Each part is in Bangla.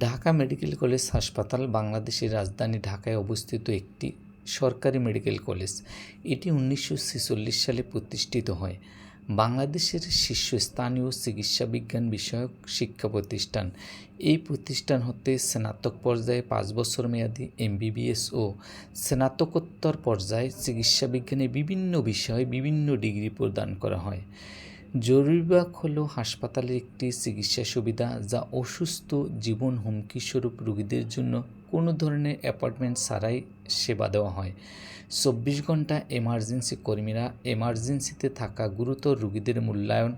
ঢাকা মেডিকেল কলেজ হাসপাতাল বাংলাদেশের রাজধানী ঢাকায় অবস্থিত একটি সরকারি মেডিকেল কলেজ। এটি 1946 সালে প্রতিষ্ঠিত হয়। বাংলাদেশের শীর্ষস্থানীয় চিকিৎসা বিজ্ঞান বিষয়ক শিক্ষা প্রতিষ্ঠান। এই প্রতিষ্ঠান হতে স্নাতক পর্যায়ে 5 বছর মেয়াদী MBBS ও স্নাতকোত্তর পর্যায়ে চিকিৎসা বিজ্ঞানে বিভিন্ন বিষয়ে বিভিন্ন ডিগ্রি প্রদান করা হয়। জরুরি বিভাগ হল হাসপাতালের একটি চিকিৎসা সুবিধা যা অসুস্থ, জীবন হুমকিস্বরূপ রোগীদের জন্য কোনো ধরনের অ্যাপয়েন্টমেন্ট ছাড়াই সেবা দেওয়া হয়। 24 ঘন্টা এমার্জেন্সি কর্মীরা এমার্জেন্সিতে থাকা গুরুতর রোগীদের মূল্যায়ন,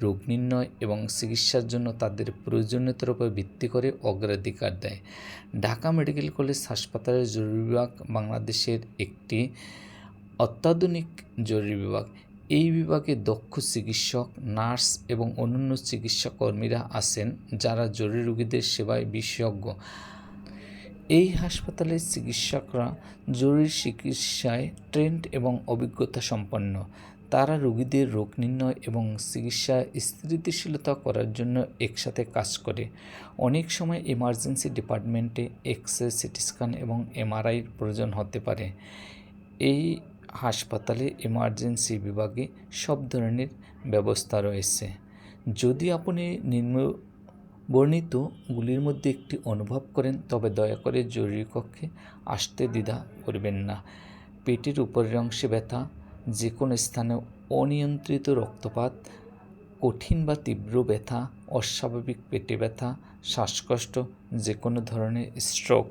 রোগ নির্ণয় এবং চিকিৎসার জন্য তাদের প্রয়োজনীয়তার উপর ভিত্তি করে অগ্রাধিকার দেয়। ঢাকা মেডিকেল কলেজ হাসপাতালের জরুরি বিভাগ বাংলাদেশের একটি অত্যাধুনিক জরুরি বিভাগ। এই বিভাগে দক্ষ চিকিৎসক, নার্স এবং অন্যান্য চিকিৎসা কর্মীরা আছেন যারা জরুরি রোগীদের সেবায় বিশেষজ্ঞ। এই হাসপাতালের চিকিৎসকরা জরুরি চিকিৎসায় ট্রেন্ড এবং অভিজ্ঞতা সম্পন্ন। তারা রোগীদের রোগ নির্ণয় এবং চিকিৎসা স্থিতিশীলতা করার জন্য একসাথে কাজ করে। অনেক সময় এমার্জেন্সি ডিপার্টমেন্টে এক্স-রে, সিটি স্ক্যান এবং MRIর প্রয়োজন হতে পারে। এই হাসপাতালে এমার্জেন্সি বিভাগে সব ধরনের ব্যবস্থা রয়েছে। যদি আপনি বর্ণিতগুলির মধ্যে একটি অনুভব করেন তবে দয়া করে জরুরি কক্ষে আসতে দ্বিধা করবেন না। পেটের উপরের অংশে ব্যথা, যে কোনো স্থানে অনিয়ন্ত্রিত রক্তপাত, কঠিন বা তীব্র ব্যথা, অস্বাভাবিক পেটে ব্যথা, শ্বাসকষ্ট, যে কোনো ধরনের স্ট্রোক,